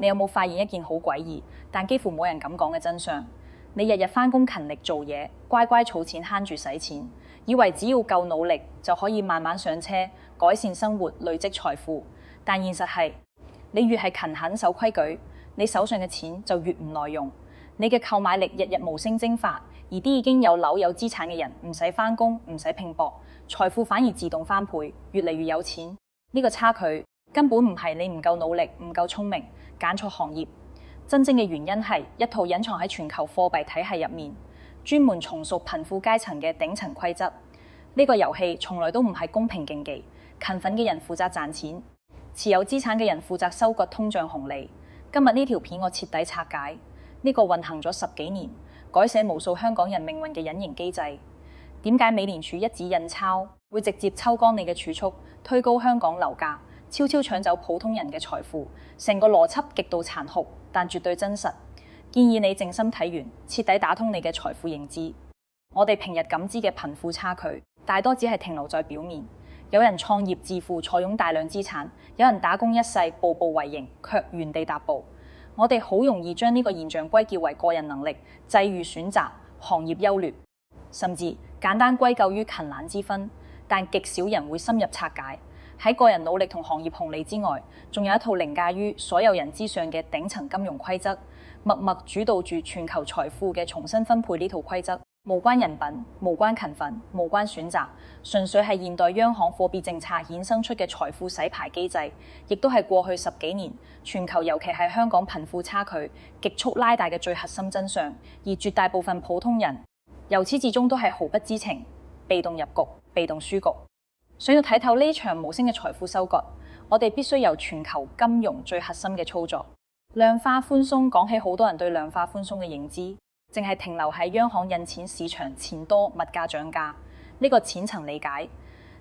你有冇發現一件好詭異，但幾乎冇人敢講嘅真相？你日日返工勤力做嘢，乖乖儲錢慳住使錢，以為只要夠努力就可以慢慢上車，改善生活，累積財富。但現實係，你越係勤懇守規矩，你手上嘅錢就越唔耐用。你嘅購買力日日無聲蒸發，而啲已經有樓有資產嘅人唔使返工，唔使拼搏，財富反而自動翻倍，越嚟越有錢。呢個差距根本唔係你唔夠努力、唔夠聰明、揀錯行業，真正嘅原因係一套隱藏喺全球貨幣體系入面，專門從屬貧富階層嘅頂層規則。呢個遊戲從來都唔係公平競技，勤奮嘅人負責賺錢，持有資產嘅人負責收割通脹紅利。今日呢條片我徹底拆解呢個運行咗10幾年、改寫無數香港人命運嘅隱形機制。點解美聯儲一紙印鈔會直接抽乾你嘅儲蓄，推高香港樓價，悄悄搶走普通人嘅財富？成個邏輯極度殘酷，但絕對真實。建議你靜心睇完，徹底打通你嘅財富認知。我哋平日感知嘅貧富差距，大多只係停留在表面。有人創業致富，坐擁大量資產；有人打工一世，步步為營，卻原地踏步。我哋好容易將呢個現象歸結為個人能力、際遇選擇、行業優劣，甚至簡單歸咎於勤懶之分。但極少人會深入拆解，喺個人努力同行業紅利之外，仲有一套凌駕於所有人之上嘅頂層金融規則，默默主導住全球財富嘅重新分配。呢套規則無關人品，無關勤奮，無關選擇，純粹係現代央行貨幣政策衍生出嘅財富洗牌機制，亦都係過去10幾年全球尤其係香港貧富差距極速拉大嘅最核心真相。而絕大部分普通人由始至終都係毫不知情，被動入局，被動輸局。想要睇透呢場無聲嘅財富收割，我哋必須由全球金融最核心嘅操作量化寬鬆講起。好多人對量化寬鬆嘅認知淨係停留喺央行印錢市場錢多物價漲價呢個淺層理解，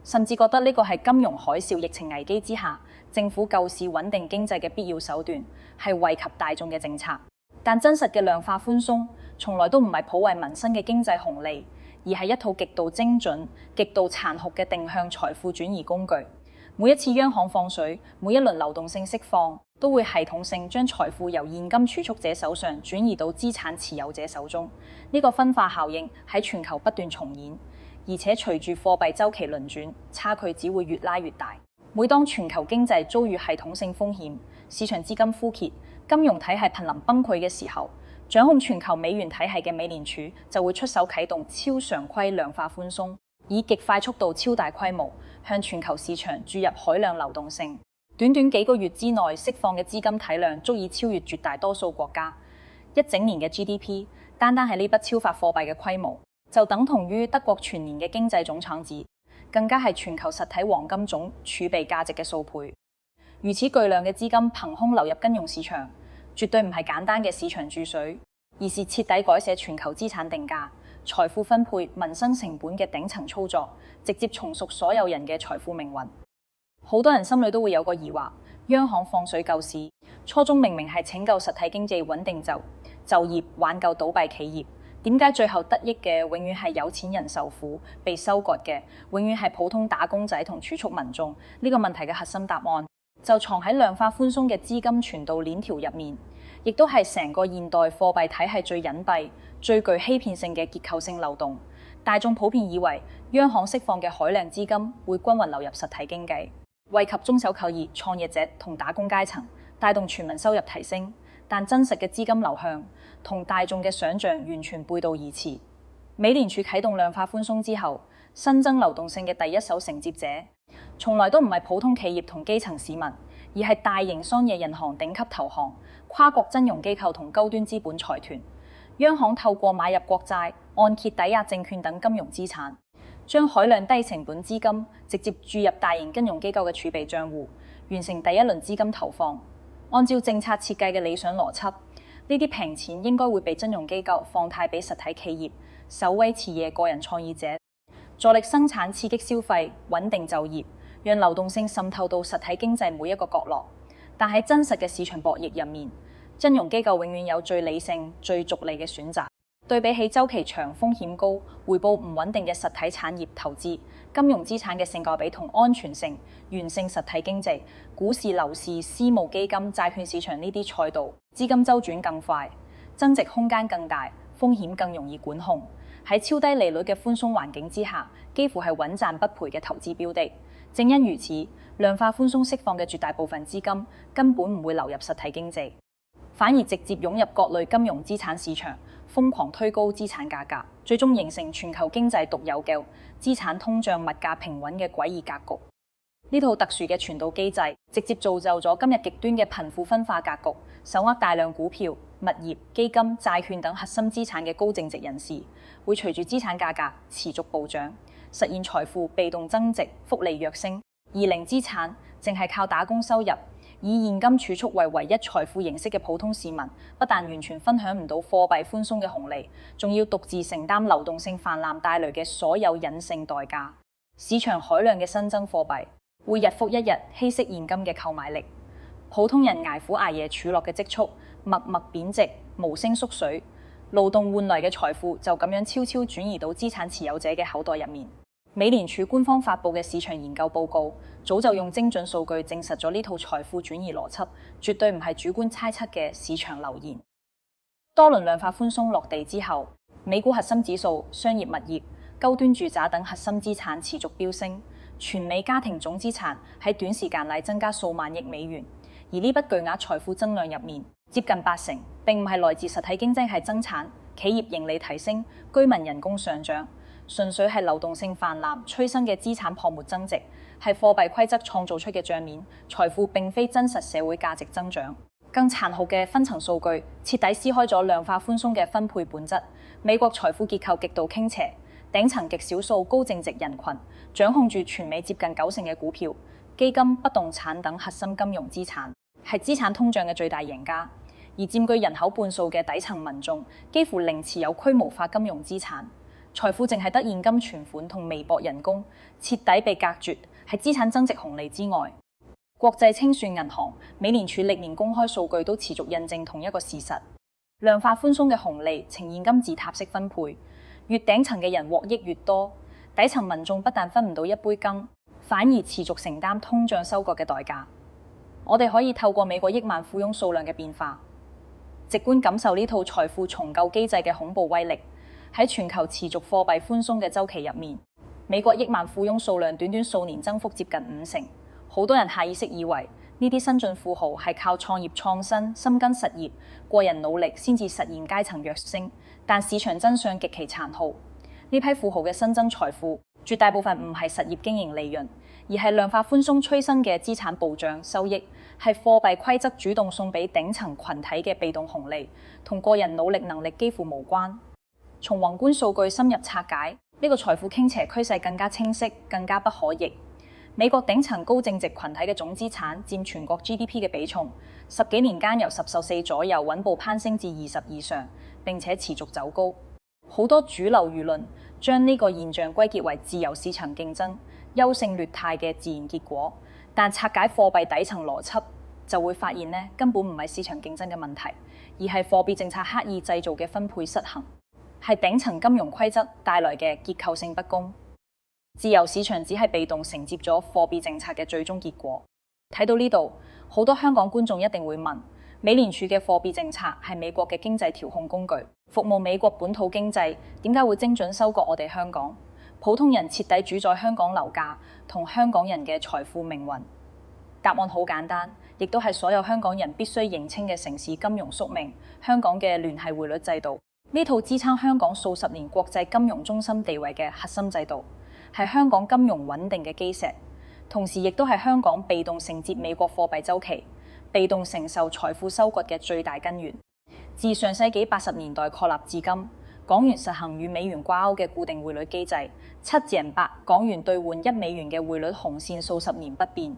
甚至覺得呢個係金融海嘯疫情危機之下政府救市穩定經濟嘅必要手段，係惠及大眾嘅政策。但真實嘅量化寬鬆從來都唔係普惠民生嘅經濟紅利，而係一套極度精準、極度殘酷嘅定向財富轉移工具。每一次央行放水，每一輪流動性釋放，都會系統性將財富由現金儲蓄者手上轉移到資產持有者手中。呢個分化效應喺全球不斷重演，而且隨住貨幣週期輪轉，差距只會越拉越大。每當全球經濟遭遇系統性風險，市場資金枯竭，金融體系瀕臨崩潰嘅時候，掌控全球美元體系嘅美聯儲就會出手啟動超常規量化寬鬆，以極快速度、超大規模向全球市場注入海量流動性。短短幾個月之內釋放嘅資金體量足以超越絕大多數國家一整年嘅 GDP。單單係呢筆超發貨幣嘅規模，就等同於德國全年嘅經濟總產值，更加係全球實體黃金總儲備價值嘅數倍。如此巨量嘅資金憑空流入金融市場，絕對唔係簡單嘅市場注水，而是徹底改寫全球資產定價、財富分配、民生成本嘅頂層操作，直接重塑所有人嘅財富命運。好多人心裏都會有個疑惑，央行放水救市，初衷明明係拯救實體經濟穩定就業，挽救倒閉企業，點解最後得益嘅永遠係有錢人受苦，被收割嘅永遠係普通打工仔同儲蓄民眾？呢個問題嘅核心答案就藏喺量化寬鬆嘅資金傳導鏈條入面，亦都係成個現代貨幣體系最隱蔽、最具欺騙性嘅結構性漏洞。大眾普遍以為央行釋放嘅海量資金會均勻流入實體經濟，惠及中小企業、創業者同打工階層，帶動全民收入提升。但真實嘅資金流向同大眾嘅想像完全背道而馳。美聯儲啟動量化寬鬆之後，新增流動性嘅第一手承接者，從來都唔係普通企業同基層市民，而係大型商業銀行頂級投行、跨國金融機構同高端資本財團。央行透過買入國債、按揭抵押證券等金融資產，將海量低成本資金直接注入大型金融機構嘅儲備帳戶，完成第一輪資金投放。按照政策設計嘅理想邏輯，呢啲平錢應該會被金融機構放貸俾實體企業、首威持業個人創業者，助力生產、刺激消費、穩定就業，讓流動性滲透到實體經濟每一個角落。但喺真實嘅市場博弈入面，金融機構永遠有最理性、最逐利嘅選擇。對比起週期長、風險高、回報唔穩定嘅實體產業投資，金融資產嘅性價比同安全性完勝實體經濟，股市、樓市、私募基金、債券市場呢啲賽道，資金周轉更快，增值空間更大，風險更容易管控。喺超低利率嘅寬鬆環境之下，幾乎係穩賺不賠嘅投資標的。正因如此，量化寬鬆釋放嘅絕大部分資金根本唔會流入實體經濟，反而直接湧入各類金融資產市場，瘋狂推高資產價格，最終形成全球經濟獨有嘅資產通脹、物價平穩嘅詭異格局。呢套特殊嘅傳導機制，直接造就咗今日極端嘅貧富分化格局。手握大量股票、物業、基金、債券等核心資產嘅高淨值人士，會隨住資產價格持續暴漲，實現財富被動增值、複利躍升。而零資產，淨係靠打工收入，以現金儲蓄為唯一財富形式嘅普通市民，不但完全分享唔到貨幣寬鬆嘅紅利，仲要獨自承擔流動性泛濫帶來嘅所有隱性代價。市場海量嘅新增貨幣會日復一日稀釋現金嘅購買力，普通人捱苦捱夜儲落嘅積蓄默默貶值，無聲縮水，勞動換來嘅財富就咁樣悄悄轉移到資產持有者嘅口袋入面。美聯儲官方發布嘅市場研究報告早就用精準數據證實咗呢套財富轉移邏輯，絕對唔係主觀猜測嘅市場流言。多輪量化寬鬆落地之後，美股核心指數、商業物業、高端住宅等核心資產持續飆升，全美家庭總資產喺短時間內增加數萬億美元。而呢筆巨額財富增量入面，接近80%並唔係來自實體經濟係增產、企業盈利提升、居民人工上漲，純粹係流動性泛濫催生嘅資產泡沫增值，係貨幣規則創造出嘅帳面財富，並非真實社會價值增長。更殘酷嘅分層數據徹底撕開咗量化寬鬆嘅分配本質。美國財富結構極度傾斜，頂層極少數高淨值人群掌控住全美接近90%嘅股票、基金、不動產等核心金融資產，係資產通脹嘅最大贏家。而佔據人口半數嘅底層民眾幾乎零持有規模化金融資產，財富淨係得現金存款同微薄人工，徹底被隔絕喺資產增值紅利之外。國際清算銀行、美聯儲歷年公開數據都持續印證同一個事實：量化寬鬆嘅紅利呈現金字塔式分配，越頂層嘅人獲益越多，底層民眾不但分唔到一杯羹，反而持續承擔通脹收割嘅代價。我哋可以透過美國億萬富翁數量嘅變化，直觀感受呢套財富重構機制嘅恐怖威力。喺全球持續貨幣寬鬆嘅週期入面，美國億萬富翁數量短短數年增幅接近50%。好多人下意識以為呢啲新晉富豪係靠創業創新、深耕實業、個人努力先至實現階層躍升，但市場真相極其殘酷。呢批富豪嘅新增財富絕大部分唔係實業經營利潤，而係量化寬鬆催生嘅資產暴漲收益，係貨幣規則主動送俾頂層群體嘅被動紅利，同個人努力能力幾乎無關。從宏觀數據深入拆解，呢個財富傾斜趨勢更加清晰，更加不可逆。美國頂層高淨值群體嘅總資產佔全國 GDP 嘅比重，10幾年間由14%左右穩步攀升至20%以上，並且持續走高。好多主流輿論將呢個現象歸結為自由市場競爭、優勝劣汰嘅自然結果，但拆解貨幣底層邏輯，就會發現根本唔係市場競爭嘅問題，而係貨幣政策刻意製造嘅分配失衡，係頂層金融規則帶來嘅結構性不公。自由市場只係被動承接咗貨幣政策嘅最終結果。睇到呢度，好多香港觀眾一定會問：美聯儲嘅貨幣政策係美國嘅經濟調控工具，服務美國本土經濟，點解會精準收割我哋香港？普通人徹底主宰香港樓價同香港人嘅財富命運？答案好簡單，亦都係所有香港人必須認清嘅城市金融宿命——香港嘅聯繫匯率制度。呢套支撐香港數十年國際金融中心地位嘅核心制度，係香港金融穩定嘅基石，同時亦都係香港被動承接美國貨幣週期、被動承受財富收割嘅最大根源。自上世紀80年代確立至今，港元實行與美元掛鈎嘅固定匯率機制，7.8港元兌換1美元嘅匯率紅線數十年不變。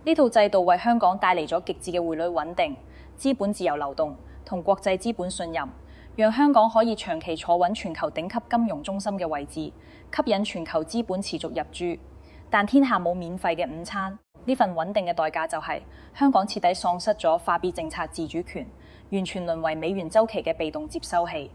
呢套制度為香港帶嚟咗極致嘅匯率穩定、資本自由流動同國際資本信任，讓香港可以長期坐穩全球頂級金融中心嘅位置，吸引全球資本持續入駐。但天下冇免費嘅午餐，呢份穩定嘅代價就係香港徹底喪失咗貨幣政策自主權，完全淪為美元週期嘅被動接收器。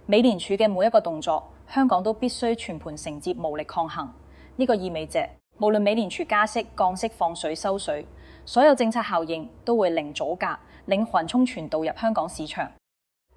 美聯儲嘅每一個動作，香港都必須全盤承接，無力抗衡。呢個意味着無論美聯儲加息、降息、放水、收水，所有政策效應都會零阻隔，令緩衝傳導入香港市場。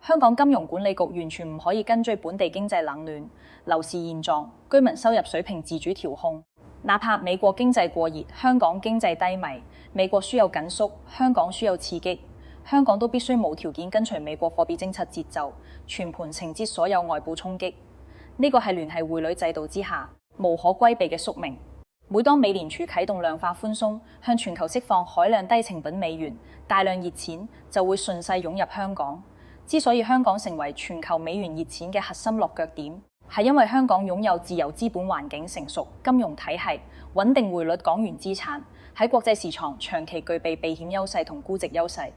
香港金融管理局完全唔可以根據本地經濟冷暖、樓市現狀、居民收入水平自主調控。哪怕美國經濟過熱，香港經濟低迷，美國輸有緊縮，香港輸有刺激，香港都必須無條件跟隨美國貨幣政策節奏，全盤承接所有外部衝擊。呢個係聯繫匯率制度之下無可歸避嘅宿命。每當美聯儲啟動量化寬鬆，向全球釋放海量低成本美元，大量熱錢就會順勢湧入香港。之所以香港成為全球美元熱錢嘅核心落腳點，係因為香港擁有自由資本環境成熟、金融體系、穩定匯率港元資產，喺國際市場長期具備避險優勢同估值優勢。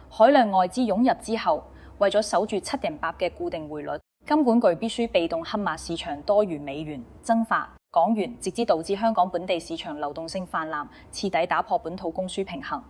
海量外資湧入之後，為咗守住7.8嘅固定匯率，金管局必須被動黑馬市場多餘美元增發港元，直至導致香港本地市場流動性泛濫，徹底打破本土供需平衡。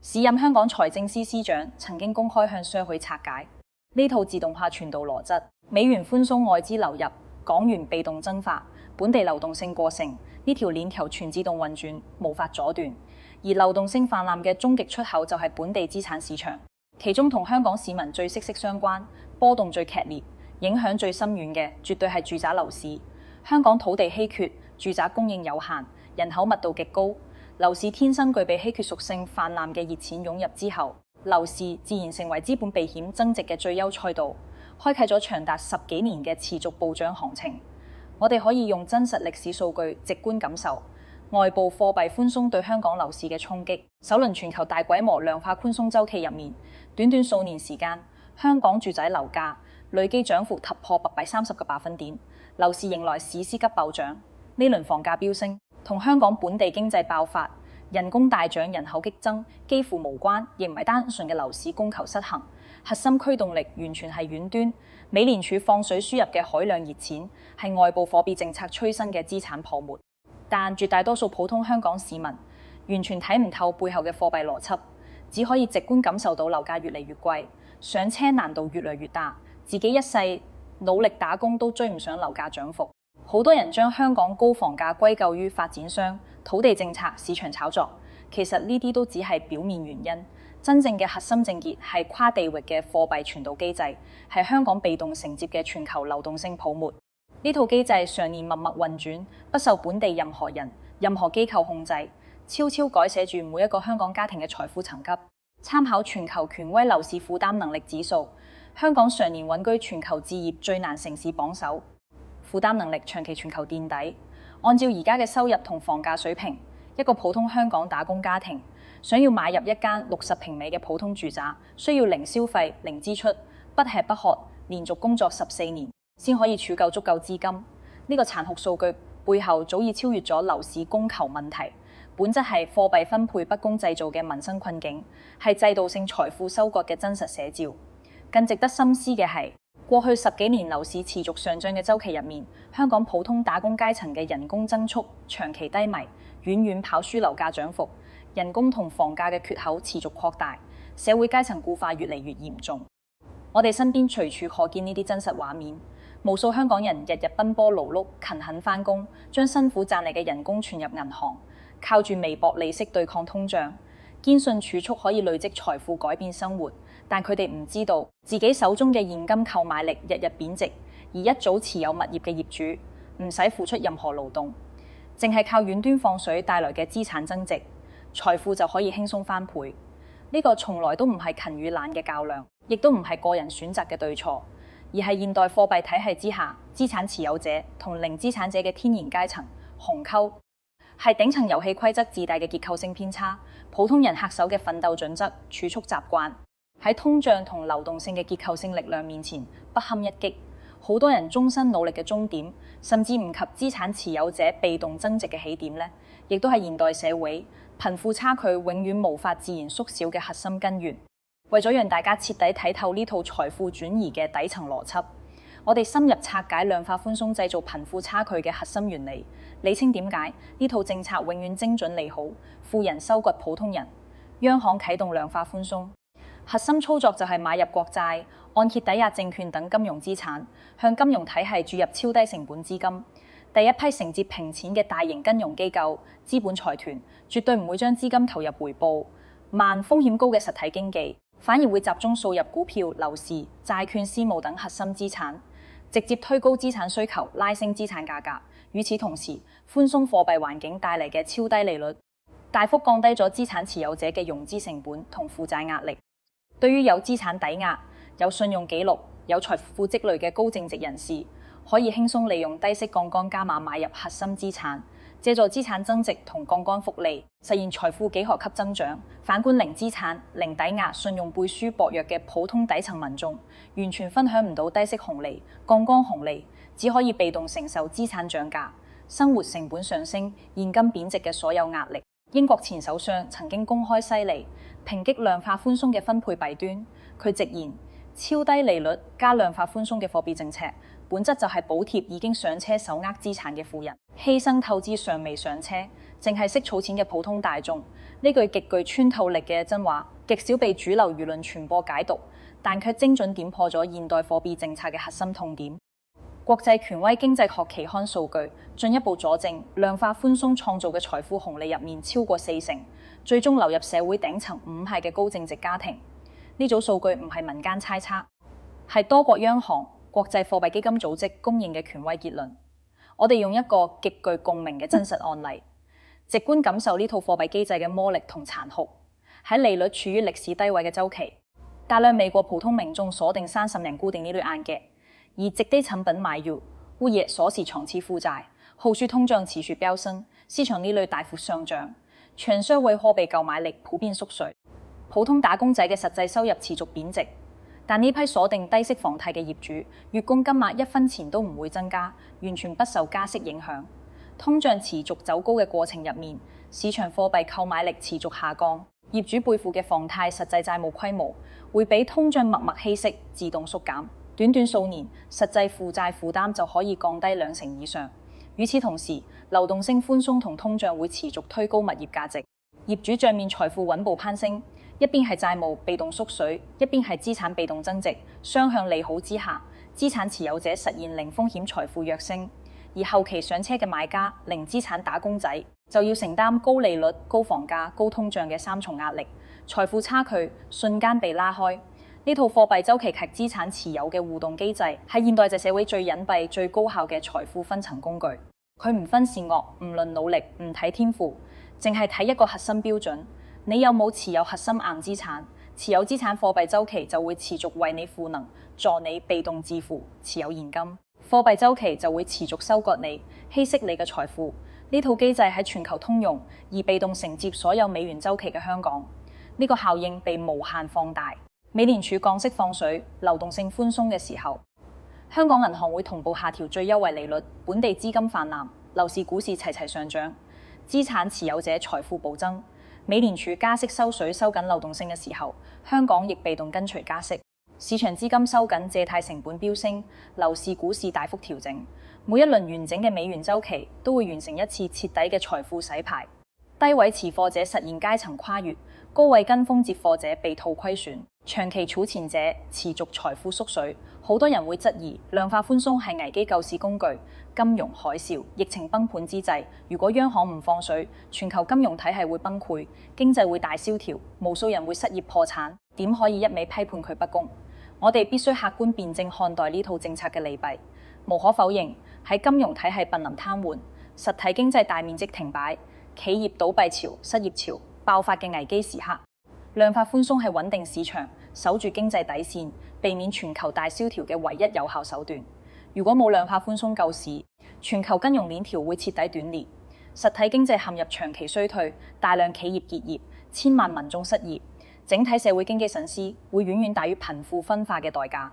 時任香港財政司司長曾經公開向商會拆解呢套自動化傳導邏輯，美元寬鬆外資流入，港元被動增發，本地流動性過剩，呢條鏈條全自動運轉，無法阻斷。而流動性泛濫嘅終極出口就係本地資產市場，其中同香港市民最息息相關、波動最劇烈、影響最深遠嘅，絕對係住宅樓市。香港土地稀缺，住宅供應有限，人口密度極高。樓市天生具備稀缺屬性，泛濫嘅熱錢湧入之後，樓市自然成為資本避險增值嘅最優賽道，開啟咗長達10幾年嘅持續暴漲行情。我哋可以用真實歷史數據直觀感受外部貨幣寬鬆對香港樓市嘅衝擊。首輪全球大規模量化寬鬆週期入面，短短數年時間，香港住宅樓價累計漲幅突破830個百分點，樓市迎來史詩級暴漲。呢輪房價飆升同香港本地經濟爆發、人工大漲、人口激增幾乎無關，亦唔係單純嘅樓市供求失衡，核心驅動力完全係遠端美聯儲放水輸入嘅海量熱錢，係外部貨幣政策催生嘅資產泡沫。但絕大多數普通香港市民完全睇唔透背後嘅貨幣邏輯，只可以直觀感受到樓價越嚟越貴，上車難度越嚟越大，自己一世努力打工都追唔上樓價漲幅。好多人將香港高房價歸咎於發展商、土地政策、市場炒作，其實呢啲都只係表面原因。真正嘅核心症結係跨地域嘅貨幣傳導機制，係香港被動承接嘅全球流動性泡沫。呢套機制常年默默運轉，不受本地任何人、任何機構控制，悄悄改寫住每一個香港家庭嘅財富層級。參考全球權威樓市負擔能力指數，香港常年穩居全球置業最難城市榜首。負擔能力長期全球墊底。按照而家嘅收入同房價水平，一個普通香港打工家庭想要買入一間60平米嘅普通住宅，需要零消費、零支出、不吃不喝，連續工作14年先可以儲夠足夠資金。呢個殘酷數據背後早已超越咗樓市供求問題，本質係貨幣分配不公製造嘅民生困境，係制度性財富收割嘅真實寫照。更值得深思嘅係，過去10幾年樓市持續上漲嘅週期入面，香港普通打工階層嘅人工增速長期低迷，遠遠跑輸樓價漲幅，人工同房價嘅缺口持續擴大，社會階層固化越嚟越嚴重。我哋身邊隨處可見呢啲真實畫面，無數香港人日日奔波勞碌、勤懇返工，將辛苦賺嚟嘅人工存入銀行，靠住微薄利息對抗通脹，堅信儲蓄可以累積財富改變生活。但佢哋唔知道，自己手中嘅現金購買力日日貶值，而一早持有物業嘅業主唔使付出任何勞動，淨係靠遠端放水帶來嘅資產增值，財富就可以輕鬆翻倍。呢個從來都唔係勤與懶嘅較量，亦都唔係個人選擇嘅對錯，而係現代貨幣體系之下資產持有者同零資產者嘅天然階層鴻溝，係頂層遊戲規則自帶嘅結構性偏差，普通人恪守嘅奮鬥準則、儲蓄習慣，喺通脹同流動性嘅結構性力量面前不堪一擊。好多人終身努力嘅終點，甚至唔及資產持有者被動增值嘅起點呢，亦都係現代社會貧富差距永遠無法自然縮小嘅核心根源。為咗讓大家徹底睇透呢套財富轉移嘅底層邏輯，我哋深入拆解量化寬鬆製造貧富差距嘅核心原理，理清點解呢套政策永遠精準利好富人收割普通人。央行啟動量化寬鬆，核心操作就係買入國債、按揭抵押證券等金融資產，向金融體系注入超低成本資金，第一批承接平錢嘅大型金融機構、資本財團，絕對唔會將資金投入回報慢、風險高嘅實體經紀，反而會集中掃入股票、樓市、債券、私募等核心資產，直接推高資產需求，拉升資產價格。與此同時，寬鬆貨幣環境帶嚟嘅超低利率，大幅降低咗資產持有者嘅融資成本同負債壓力。對於有資產抵押、有信用記錄、有財富積累嘅高淨值人士，可以輕鬆利用低息槓桿加碼買入核心資產，借助資產增值同槓桿複利，實現財富幾何級增長。反觀零資產、零抵押、信用背書薄弱嘅普通底層民眾，完全分享唔到低息紅利、槓桿紅利，只可以被動承受資產漲價、生活成本上升、現金貶值嘅所有壓力。英國前首相曾經公開犀利抨擊量化寬鬆嘅分配弊端，佢直言超低利率加量化寬鬆嘅貨幣政策，本質就係補貼已經上車手握資產嘅富人，犧牲透支尚未上車，淨係識儲錢嘅普通大眾。呢句極具穿透力嘅真話，極少被主流輿論傳播解讀，但卻精準點破咗現代貨幣政策嘅核心痛點。國際權威經濟學期刊數據進一步佐證，量化寬鬆創造嘅財富紅利入面超過40%，最終流入社會頂層5派嘅高淨值家庭。呢組數據唔係民間猜測，係多國央行、國際貨幣基金組織公認嘅權威結論。我哋用一個極具共鳴嘅真實案例，直觀感受呢套貨幣機制嘅魔力同殘酷。喺利率處於歷史低位嘅週期，大量美國普通民眾鎖定30年固定利率按揭，以極低成本買入物業，鎖匙長期負債。後續通脹持續飆升，市場利率大幅上漲，全社會貨幣購買力普遍縮水，普通打工仔嘅實際收入持續貶值。但呢批鎖定低息房貸嘅業主，月供金額1分錢都唔會增加，完全不受加息影響。通脹持續走高嘅過程入面，市場貨幣購買力持續下降，業主背負嘅房貸實際債務規模會俾通脹默默稀釋，自動縮減。短短數年，實際負債負擔就可以降低2成以上。與此同時，流動性寬鬆同通脹會持續推高物業價值，業主帳面財富穩步攀升。一邊係債務被動縮水，一邊係資產被動增值，雙向利好之下，資產持有者實現零風險財富躍升，而後期上車嘅買家零資產打工仔就要承擔高利率、高房價、高通脹嘅3重壓力，財富差距瞬間被拉開。呢套貨幣週期及資產持有嘅互動機制，係現代籍社會最隱蔽、最高效嘅財富分層工具。佢唔分善惡，唔論努力，唔睇天賦，淨係睇一個核心標準：你有冇持有核心硬資產？持有資產貨幣週期就會持續為你賦能，助你被動致富。持有現金，貨幣週期就會持續收割你，稀釋你嘅財富。呢套機制喺全球通用，而被動承接所有美元週期嘅香港，呢個效應被無限放大。美聯儲降息放水，流動性寬鬆嘅時候，香港銀行會同步下調最優惠利率，本地資金泛濫，樓市股市齊齊上漲，資產持有者財富暴增。美聯儲加息收水收緊流動性嘅時候，香港亦被動跟隨加息，市場資金收緊，借貸成本飆升，樓市股市大幅調整。每一輪完整嘅美元週期都會完成一次徹底嘅財富洗牌，低位持貨者實現階層跨越，高位跟風接貨者被套虧損，長期儲錢者持續財富縮水。好多人會質疑量化寬鬆係危機救市工具。金融海嘯、疫情崩盤之際，如果央行唔放水，全球金融體系會崩潰，經濟會大蕭條，無數人會失業破產。點可以一味批判佢不公？我哋必須客觀辯證看待呢套政策嘅利弊。無可否認，喺金融體系瀕臨癱瘓、實體經濟大面積停擺、企業倒閉潮、失業潮爆發嘅危機時刻，量化寬鬆係穩定市場、守住經濟底線、避免全球大蕭條嘅唯一有效手段。如果冇量化寬鬆救市，全球金融鏈條會徹底斷裂，實體經濟陷入長期衰退，大量企業結業，千萬民眾失業，整體社會經濟損失會遠遠大於貧富分化嘅代價。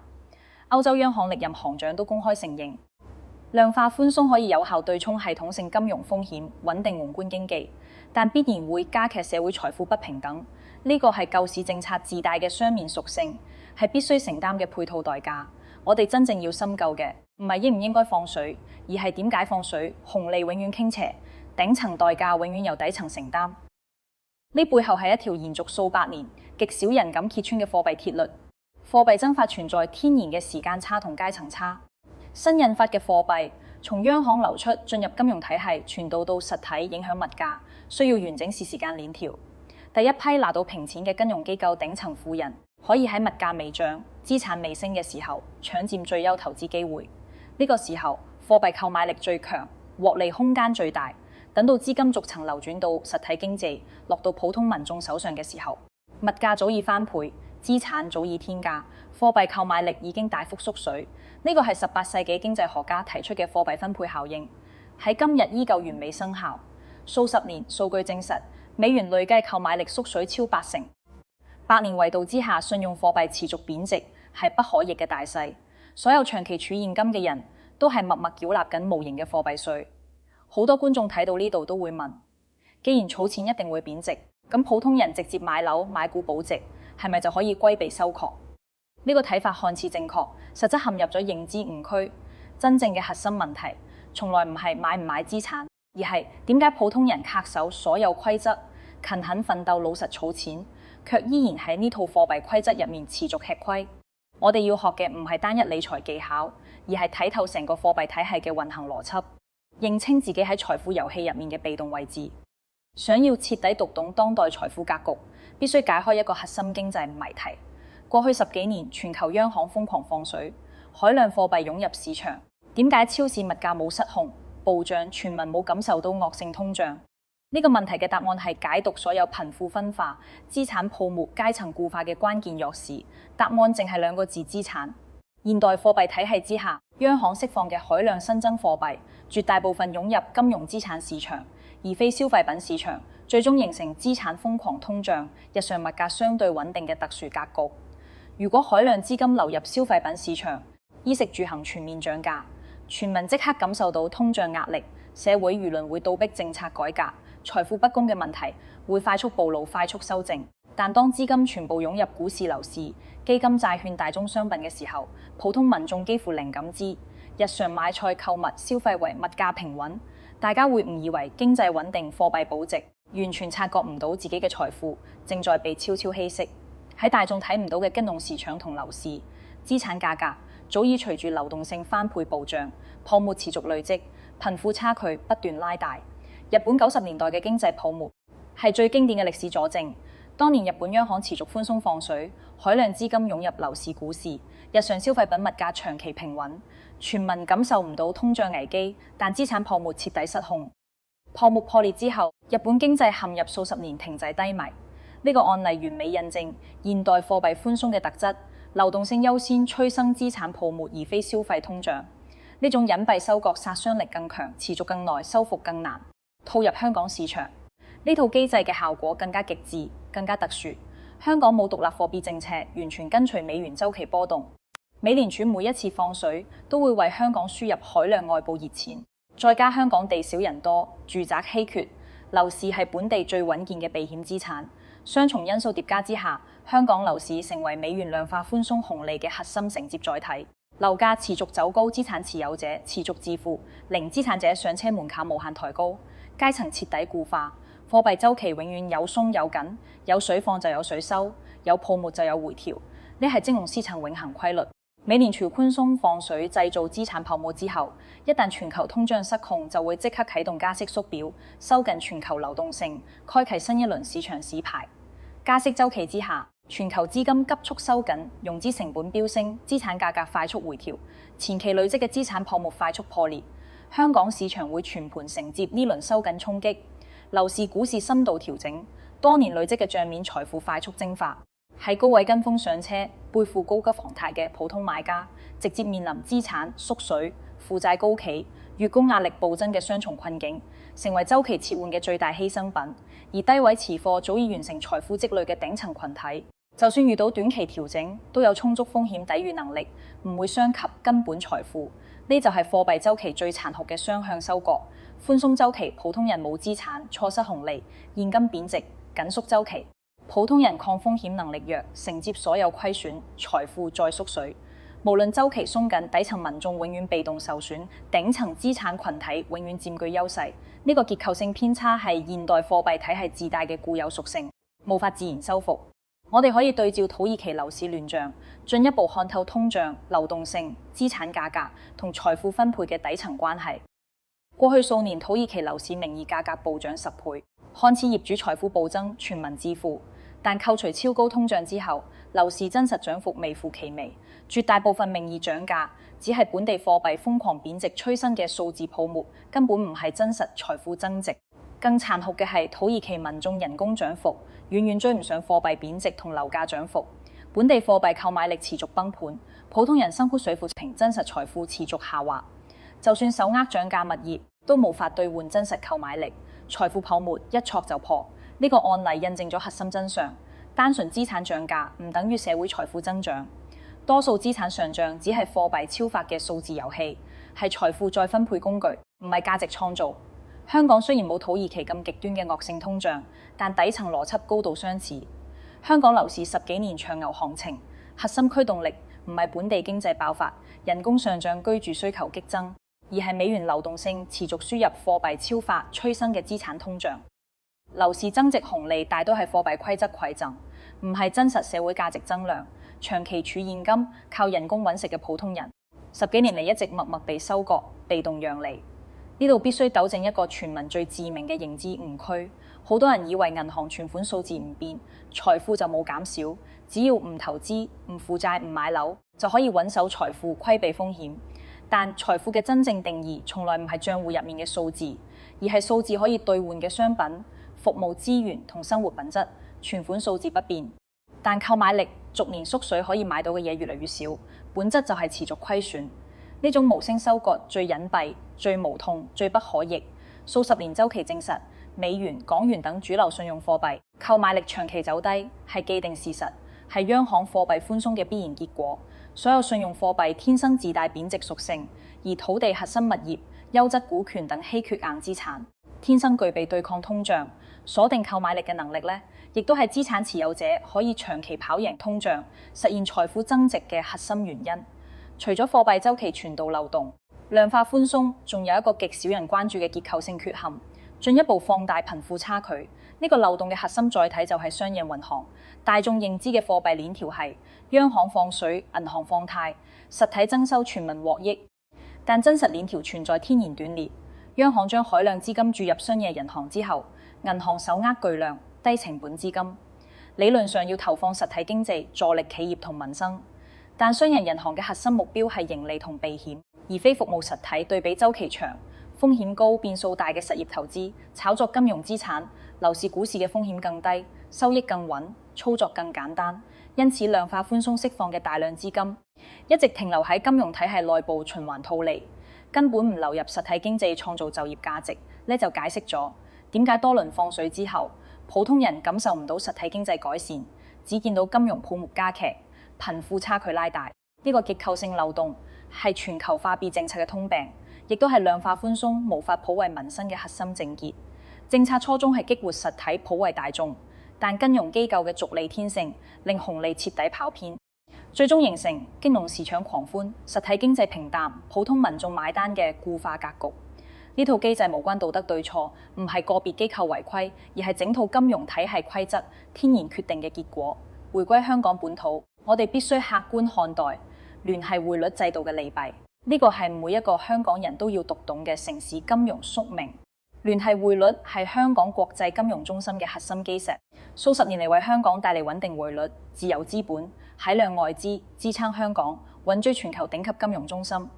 歐洲央行歷任行長都公開承認，量化寬鬆可以有效對沖系統性金融風險，穩定宏觀經濟，但必然會加劇社會財富不平等。呢個係救市政策自帶嘅雙面屬性，係必須承擔嘅配套代價。我哋真正要深究嘅，唔係應唔應該放水，而係點解放水，紅利永遠傾斜，頂層代價永遠由底層承擔。呢背後係一條延續數百年、極少人敢揭穿嘅貨幣鐵律。貨幣增發存在天然嘅時間差同階層差。新印發嘅貨幣從央行流出進入金融體系，傳導到實體，影響物價，需要完整時間鏈條。第一批拿到平錢嘅金融機構頂層富人，可以喺物價未漲、資產未升嘅時候搶佔最優投資機會。呢個時候貨幣購買力最強，獲利空間最大。等到資金逐層流轉到實體經濟，落到普通民眾手上嘅時候，物價早已翻倍，資產早已天價，貨幣購買力已經大幅縮水。呢個係18世紀經濟學家提出嘅貨幣分配效應，喺今日依舊完美生效。數十年數據證實，美元累計購買力縮水超80%。百年維度之下，信用貨幣持續貶值係不可逆嘅大勢。所有長期儲現金嘅人都係默默繳納緊無形嘅貨幣稅。好多觀眾睇到呢度都會問：既然儲錢一定會貶值，咁普通人直接買樓買股保值，係咪就可以規避收確？呢個睇法看似正確，實質陷入咗認知誤區。真正嘅核心問題，從來唔係買唔買資產，而係點解普通人恪守所有規則，勤懇奮鬥，老實儲錢，卻依然喺呢套貨幣規則入面持續吃虧。我哋要學嘅唔係單一理財技巧，而係睇透成個貨幣體系嘅運行邏輯，認清自己喺財富遊戲入面嘅被動位置。想要徹底讀懂當代財富格局，必須解開一個核心經濟謎題。過去10幾年，全球央行瘋狂放水，海量貨幣湧入市場。點解超市物價冇失控、暴漲，全民冇感受到惡性通脹？呢個問題嘅答案係解讀所有貧富分化、資產泡沫、階層固化嘅關鍵鑰匙。答案淨係2個字：資產。現代貨幣體系之下，央行釋放嘅海量新增貨幣，絕大部分湧入金融資產市場，而非消費品市場，最終形成資產瘋狂通脹、日常物價相對穩定嘅特殊格局。如果海量資金流入消費品市場，衣食住行全面漲價，全民即刻感受到通脹壓力，社會輿論會倒逼政策改革，財富不公嘅問題會快速暴露、快速修正。但當資金全部湧入股市、樓市、基金、債券、大宗商品嘅時候，普通民眾幾乎零感知，日常買菜購物消費為物價平穩，大家會誤以為經濟穩定、貨幣保值，完全察覺唔到自己嘅財富正在被悄悄稀釋。喺大眾睇唔到嘅金融市場同樓市，資產價格早已隨住流動性翻倍暴漲，泡沫持續累積，貧富差距不斷拉大。日本90年代嘅經濟泡沫係最經典嘅歷史佐證。當年日本央行持續寬鬆放水，海量資金湧入樓市、股市，日常消費品物價長期平穩，全民感受唔到通脹危機，但資產泡沫徹底失控。泡沫破裂之後，日本經濟陷入數十年停滯低迷。呢個案例完美印證現代貨幣寬鬆嘅特質，流動性優先催生資產泡沫，而非消費通脹。呢種隱蔽收割殺傷力更強，持續更耐，修復更難。套入香港市場，呢套機制嘅效果更加極致、更加特殊。香港冇獨立貨幣政策，完全跟隨美元週期波動。美聯儲每一次放水，都會為香港輸入海量外部熱錢。再加香港地少人多，住宅稀缺，樓市係本地最穩健嘅避險資產。雙重因素疊加之下，香港樓市成為美元量化寬鬆紅利嘅核心承接載體。樓價持續走高，資產持有者持續致富，零資產者上車門檻無限抬高，階層徹底固化。貨幣週期永遠有鬆有緊，有水放就有水收，有泡沫就有回調。呢係金融市場永恆規律。美聯儲寬鬆放水製造資產泡沫之後，一旦全球通脹失控，就會即刻啟動加息縮表，收緊全球流動性，開啟新一輪市場洗牌。加息週期之下，全球資金急速收緊，融資成本飆升，資產價格快速回調，前期累積嘅資產泡沫快速破裂。香港市場會全盤承接呢輪收緊衝擊，樓市股市深度調整，多年累積嘅帳面財富快速蒸發。喺高位跟風上車、背負高級房貸嘅普通買家，直接面臨資產縮水、負債高企、月供壓力暴增嘅雙重困境，成為週期切換嘅最大犧牲品。而低位持貨早已完成財富積累嘅頂層群體，就算遇到短期調整，都有充足風險抵禦能力，唔會傷及根本財富。呢就係貨幣週期最殘酷嘅雙向收割。寬鬆週期，普通人冇資產，錯失紅利，現金貶值；緊縮週期，普通人抗風險能力弱，承接所有虧損，財富再縮水。無論週期鬆緊，底層民眾永遠被動受損，頂層資產群體永遠佔據優勢。呢個結構性偏差係現代貨幣體系自帶嘅固有屬性，無法自然修復。我哋可以對照土耳其樓市亂象，進一步看透通脹、流動性、資產價格同財富分配嘅底層關係。過去數年，土耳其樓市名義價格暴漲10倍，看似業主財富暴增，全民致富。但扣除超高通脹之後，樓市真實漲幅微乎其微，絕大部分名義漲價只係本地貨幣瘋狂貶值催生嘅數字泡沫，根本唔係真實財富增值。更殘酷嘅係土耳其民眾人工漲幅遠遠追唔上貨幣貶值同樓價漲幅，本地貨幣購買力持續崩盤，普通人生活水平真實財富持續下滑。就算手握漲價物業，都無法兌換真實購買力，財富泡沫一戳就破。呢個案例印證咗核心真相：單純資產漲價唔等於社會財富增長，多數資產上漲只係貨幣超發嘅數字遊戲，係財富再分配工具，唔係價值創造。香港雖然冇土耳其咁極端嘅惡性通脹，但底層邏輯高度相似。香港樓市10幾年長牛行情，核心驅動力唔係本地經濟爆發、人工上漲、居住需求激增，而係美元流動性持續輸入貨幣超發催生嘅資產通脹。樓市增值紅利大都係貨幣規則饋贈，唔係真實社會價值增量。長期儲現金、靠人工揾食嘅普通人，10幾年嚟一直默默被收割、被動讓利。呢度必須糾正一個全民最致命嘅認知誤區。好多人以為銀行存款數字唔變，財富就冇減少，只要唔投資、唔負債、唔買樓，就可以穩守財富、規避風險。但財富嘅真正定義從來唔係賬戶入面嘅數字，而係數字可以兌換嘅商品、服務資源同生活品質。存款數字不變，但購買力逐年縮水，可以買到嘅嘢越嚟越少，本質就係持續虧損。呢種無聲收割最隱蔽、最無痛、最不可逆。數十年週期證實，美元、港元等主流信用貨幣購買力長期走低，係既定事實，係央行貨幣寬鬆嘅必然結果。所有信用貨幣天生自帶貶值屬性，而土地、核心物業、優質股權等稀缺硬資產天生具備對抗通脹、鎖定購買力嘅能力呢，亦都係資產持有者可以長期跑贏通脹、實現財富增值嘅核心原因。除咗貨幣週期傳導漏洞，量化寬鬆仲有一個極少人關注嘅結構性缺陷，進一步放大貧富差距。呢個漏洞嘅核心載體就係商業銀行，大眾認知嘅貨幣鏈條係央行放水、銀行放貸、實體增收、全民獲益。但真實鏈條存在天然斷裂。央行將海量資金注入商業銀行之後，銀行手握巨量低成本資金，理論上要投放實體經濟，助力企業同民生。但商業銀行嘅核心目標係盈利同避險，而非服務實體。對比週期長、風險高、變數大嘅實業投資、炒作金融資產、樓市、股市嘅風險更低，收益更穩，操作更簡單。因此，量化寬鬆釋放嘅大量資金一直停留喺金融體系內部循環套利，根本唔流入實體經濟創造就業價值。呢就解釋咗點解多輪放水之後，普通人感受唔到實體經濟改善，只見到金融泡沫加劇、貧富差距拉大。呢個結構性漏洞係全球貨幣政策嘅通病，亦都係量化寬鬆無法普惠民生嘅核心症結。政策初衷係激活實體普惠大眾，但金融機構嘅逐利天性令紅利徹底跑偏，最終形成金融市場狂歡、實體經濟平淡、普通民眾買單嘅固化格局。呢套機制無關道德對錯，唔係個別機構違規，而係整套金融體系規則天然決定嘅結果。回歸香港本土，我哋必須客觀看待聯繫匯率制度嘅利弊。呢個係每一個香港人都要讀懂嘅城市金融宿命。聯繫匯率係香港國際金融中心嘅核心基石，數十年嚟為香港帶嚟穩定匯率、自由資本、海量外資，支撐香港穩居全球頂級金融中心。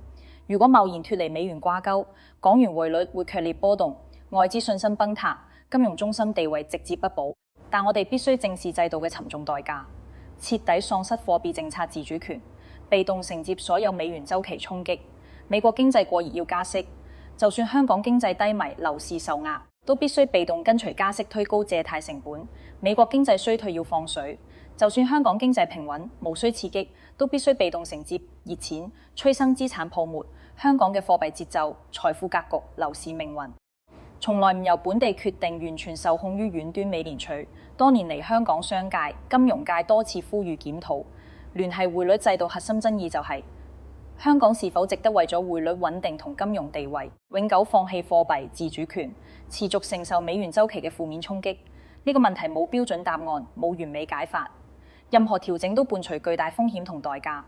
如果貿然脫離美元掛鈎，港元匯率會劇烈波動，外資信心崩塌，金融中心地位直接不保。但我哋必須正視制度嘅沉重代價，徹底喪失貨幣政策自主權，被動承接所有美元週期衝擊。美國經濟過熱要加息，就算香港經濟低迷、樓市受壓，都必須被動跟隨加息推高借貸成本。美國經濟衰退要放水，就算香港經濟平穩，無需刺激，都必須被動承接熱錢，催生資產泡沫。香港嘅貨幣節奏、財富格局、樓市命運，從來唔由本地決定，完全受控於遠端美聯儲。多年嚟，香港商界、金融界多次呼籲檢討聯繫匯率制度，核心爭議就係香港是否值得為咗匯率穩定同金融地位，永久放棄貨幣自主權，持續承受美元週期嘅負面衝擊。呢個問題冇標準答案，冇完美解法。任何調整都伴隨巨大風險同代價。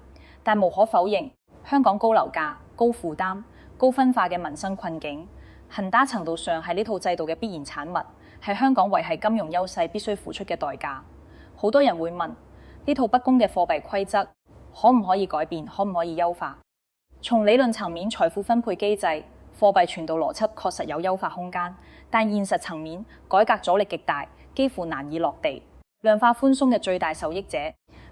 但無可否認，香港高樓價、高負擔、高分化嘅民生困境，很大程度上係呢套制度嘅必然產物，係香港維繫金融優勢必須付出嘅代價。好多人會問，呢套不公嘅貨幣規則可唔可以改變，可唔可以優化？從理論層面，財富分配機制、貨幣傳導邏輯確實有優化空間，但現實層面，改革阻力極大，幾乎難以落地。量化寬鬆嘅最大受益者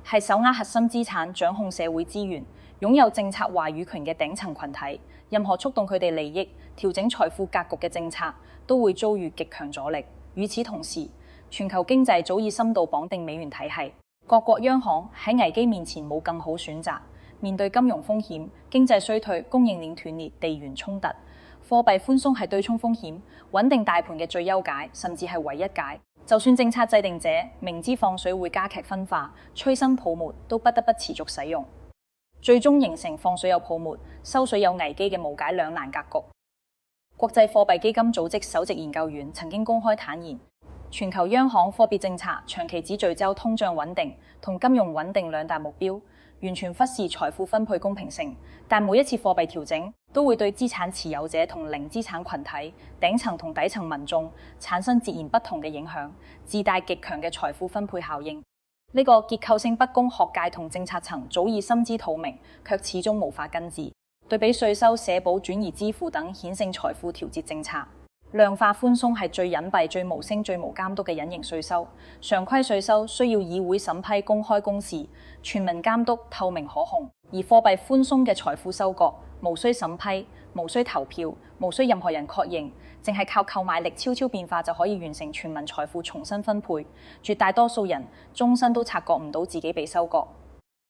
係手握核心資產、掌控社會資源、擁有政策話語權嘅頂層群體。任何觸動佢哋利益、調整財富格局嘅政策，都會遭遇極強阻力。與此同時，全球經濟早已深度綁定美元體系，各國央行喺危機面前冇更好選擇。面對金融風險、經濟衰退、供應鏈斷裂、地緣衝突，貨幣寬鬆係對沖風險、穩定大盤嘅最優解，甚至係唯一解。就算政策制定者明知放水會加劇分化、催生泡沫，都不得不持續使用，最終形成放水有泡沫、收水有危機嘅無解兩難格局。國際貨幣基金組織首席研究員曾經公開坦言，全球央行貨幣政策長期只聚焦通脹穩定同金融穩定兩大目標，完全忽視財富分配公平性。但每一次貨幣調整都會對資產持有者同零資產群體、頂層同底層民眾產生截然不同嘅影響，自帶極強嘅財富分配效應。呢個結構性不公，學界同政策層早已心知肚明，卻始終無法根治。對比稅收、社保、轉移支付等顯性財富調節政策，量化寬鬆係最隱蔽、最無聲、最無監督嘅隱形稅收。常規稅收需要議會審批、公開公示、全民監督、透明可控；而貨幣寬鬆嘅財富收割，無需審批、無需投票、無需任何人確認，淨係靠購買力悄悄變化就可以完成全民財富重新分配。絕大多數人終身都察覺唔到自己被收割。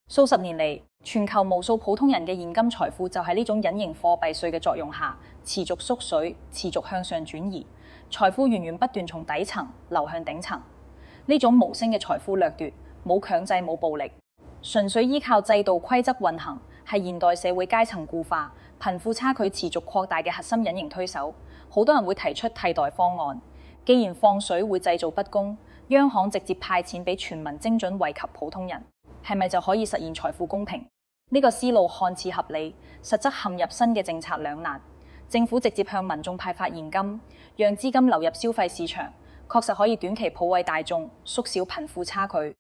數十年嚟，全球無數普通人嘅現金財富就喺呢種隱形貨幣稅嘅作用下持續縮水、持續向上轉移，財富源源不斷從底層流向頂層。呢種無聲嘅財富掠奪，冇強制、冇暴力，純粹依靠制度規則運行，係現代社會階層固化、貧富差距持續擴大嘅核心隱形推手。好多人會提出替代方案，既然放水會製造不公，央行直接派錢俾全民，精準惠及普通人，係咪就可以實現財富公平？呢個思路看似合理，實則陷入新嘅政策兩難。政府直接向民眾派發現金，讓資金流入消費市場，確實可以短期普惠大眾，縮小貧富差距。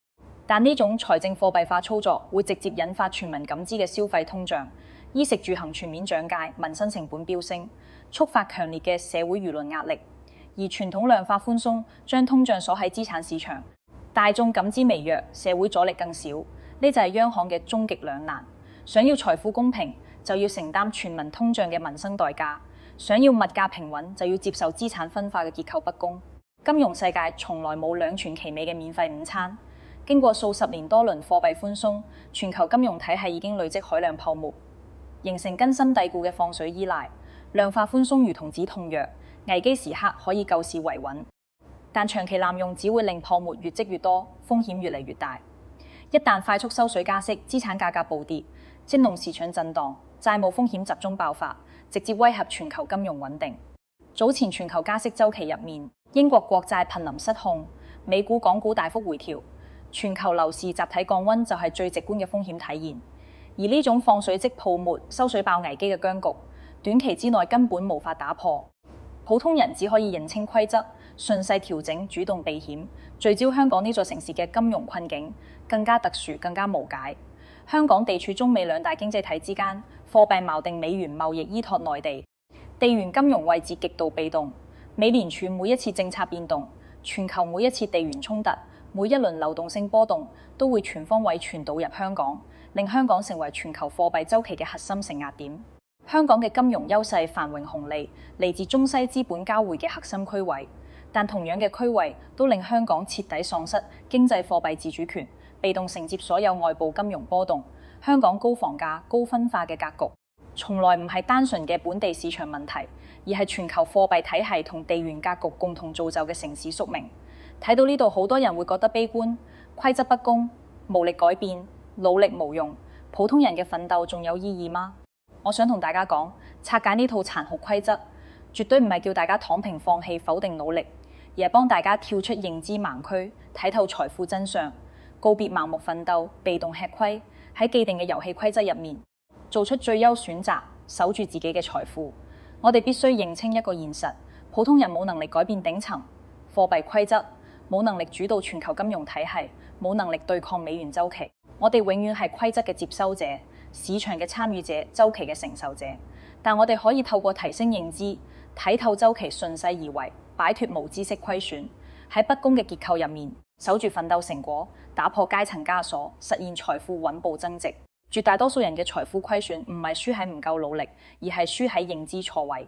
但呢種財政貨幣化操作會直接引發全民感知嘅消費通脹，衣食住行全面漲價，民生成本飆升，觸發強烈嘅社會輿論壓力。而傳統量化寬鬆將通脹鎖喺資產市場，大眾感知微弱，社會阻力更少。呢就係央行嘅終極兩難。想要財富公平，就要承擔全民通脹嘅民生代價；想要物價平穩，就要接受資產分化嘅結構不公。金融世界從來冇兩全其美嘅免費午餐。經過數十年多輪貨幣寬鬆，全球金融體系已經累積海量泡沫，形成根深蒂固嘅放水依賴。量化寬鬆如同止痛藥，危機時刻可以救市維穩，但長期濫用只會令泡沫越積越多，風險越嚟越大。一旦快速收水加息，資產價格暴跌，金融市場震盪，債務風險集中爆發，直接威脅全球金融穩定。早前全球加息週期入面，英國國債瀕臨失控，美股、港股大幅回調，全球樓市集體降溫就係最直觀嘅風險體現。而呢種放水即泡沫、收水爆危機嘅僵局，短期之內根本無法打破。普通人只可以認清規則，順勢調整，主動避險。聚焦香港呢座城市嘅金融困境更加特殊，更加無解。香港地處中美兩大經濟體之間，貨幣錨定美元，貿易依託內地，地緣金融位置極度被動。美聯儲每一次政策變動，全球每一次地緣衝突，每一輪流動性波動，都會全方位傳導入香港，令香港成為全球貨幣週期嘅核心承壓點。香港嘅金融優勢繁榮紅利嚟自中西資本交匯嘅核心區位，但同樣嘅區位都令香港徹底喪失經濟貨幣自主權，被動承接所有外部金融波動。香港高房價、高分化嘅格局，從來唔係單純嘅本地市場問題，而係全球貨幣體系同地緣格局共同造就嘅城市宿命。睇到呢度，好多人會覺得悲觀，規則不公，無力改變，努力無用，普通人嘅奮鬥仲有意義嗎？我想同大家講，拆解呢套殘酷規則，絕對唔係叫大家躺平放棄否定努力，而係幫大家跳出認知盲區，睇透財富真相。告別盲目奮鬥、被動吃虧，喺既定嘅遊戲規則入面，做出最優選擇，守住自己嘅財富。我哋必須認清一個現實：普通人冇能力改變頂層貨幣規則，冇能力主導全球金融體系，冇能力對抗美元週期。我哋永遠係規則嘅接收者、市場嘅參與者、週期嘅承受者。但我哋可以透過提升認知，睇透週期順勢而為，擺脫無知識虧損，喺不公嘅結構入面守住奮鬥成果，打破階層枷鎖，實現財富穩步增值。絕大多數人嘅財富虧損唔係輸喺唔夠努力，而係輸喺認知錯位。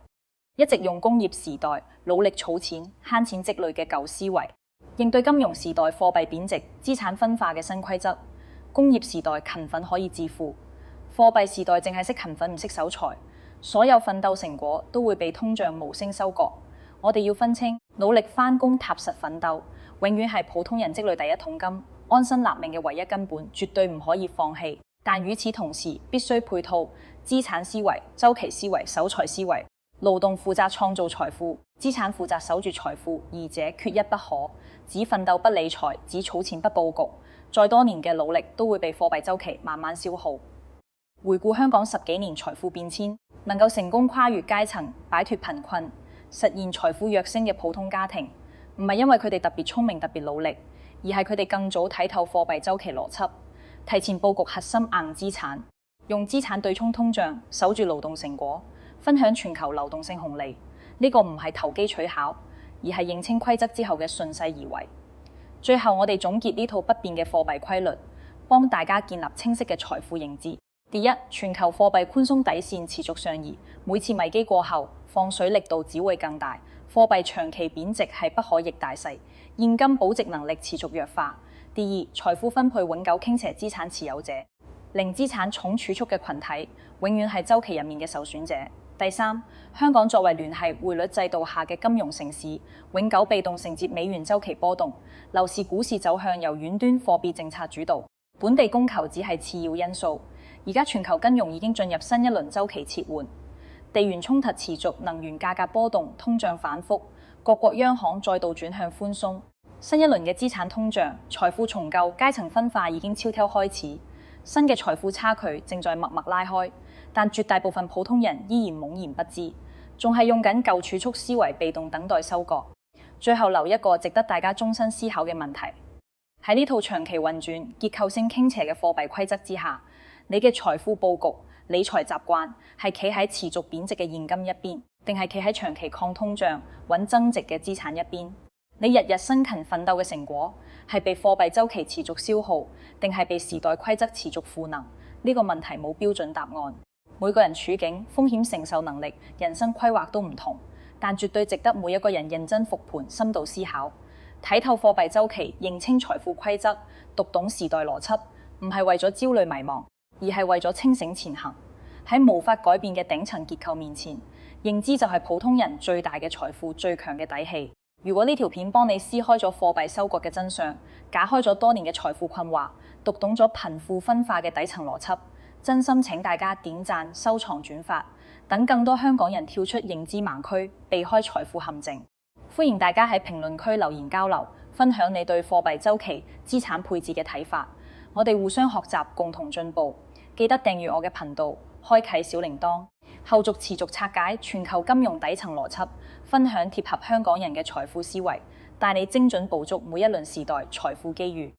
一直用工業時代努力儲錢、慳錢積累嘅舊思維，應對金融時代貨幣貶值、資產分化嘅新規則。工業時代勤奮可以致富，貨幣時代淨係識勤奮唔識守財。所有奮鬥成果都會被通脹無聲收割。我哋要分清，努力返工、踏實奮鬥，永遠係普通人積累第一桶金、安身立命嘅唯一根本，絕對唔可以放棄。但與此同時，必須配套資產思維、週期思維、守財思維。勞動負責創造財富，資產負責守住財富，二者缺一不可。只奮鬥不理財，只儲錢不佈局，再多年嘅努力都會被貨幣週期慢慢消耗。回顧香港10幾年財富變遷，能夠成功跨越階層、擺脫貧困、實現財富躍升嘅普通家庭，唔係因為佢哋特別聰明、特別努力，而係佢哋更早睇透貨幣週期邏輯，提前佈局核心硬資產，用資產對沖通脹，守住勞動成果，分享全球流動性紅利。呢個唔係投機取巧，而係認清規則之後嘅順勢而為。最後，我哋總結呢套不變嘅貨幣規律，幫大家建立清晰嘅財富認知。第一，全球貨幣寬鬆底線持續上移，每次危機過後，放水力度只會更大。貨幣長期貶值係不可逆大勢，現金保值能力持續弱化。第二，財富分配永久傾斜資產持有者，零資產重儲蓄嘅群體，永遠係週期入面嘅首選者。第三，香港作為聯繫匯率制度下嘅金融城市，永久被動承接美元週期波動，樓市股市走向由遠端貨幣政策主導，本地供求只係次要因素。而家全球金融已經進入新一輪週期切換，地緣衝突持續，能源價格波動，通脹反覆，各國央行再度轉向寬鬆。新一輪嘅資產通脹、財富重構、階層分化已經悄悄開始，新嘅財富差距正在默默拉開，但絕大部分普通人依然懵然不知，仲係用緊舊儲蓄思維，被動等待收割。最後留一個值得大家終身思考嘅問題：喺呢套長期運轉、結構性傾斜嘅貨幣規則之下，你嘅財富佈局、理財習慣係企喺持續貶值嘅現金一邊，定係企喺長期抗通脹、穩增值嘅資產一邊？你日日辛勤奮鬥嘅成果係被貨幣週期持續消耗，定係被時代規則持續賦能？呢個問題冇標準答案。每個人處境、風險承受能力、人生規劃都唔同，但絕對值得每一個人認真復盤、深度思考，睇透貨幣週期，認清財富規則，讀懂時代邏輯，唔係為咗焦慮迷茫，而係為咗清醒前行。喺無法改變嘅頂層結構面前，認知就係普通人最大嘅財富、最強嘅底氣。如果呢條片幫你撕開咗貨幣收割嘅真相，解開咗多年嘅財富困惑，讀懂咗貧富分化嘅底層邏輯，真心請大家點讚、收藏、轉發，等更多香港人跳出認知盲區，避開財富陷阱。歡迎大家喺評論區留言交流，分享你對貨幣週期、資產配置嘅睇法。我哋互相學習，共同進步。記得訂閱我嘅頻道，開啟小鈴鐺，後續持續拆解全球金融底層邏輯，分享貼合香港人嘅財富思維，帶你精準捕捉每一輪時代財富機遇。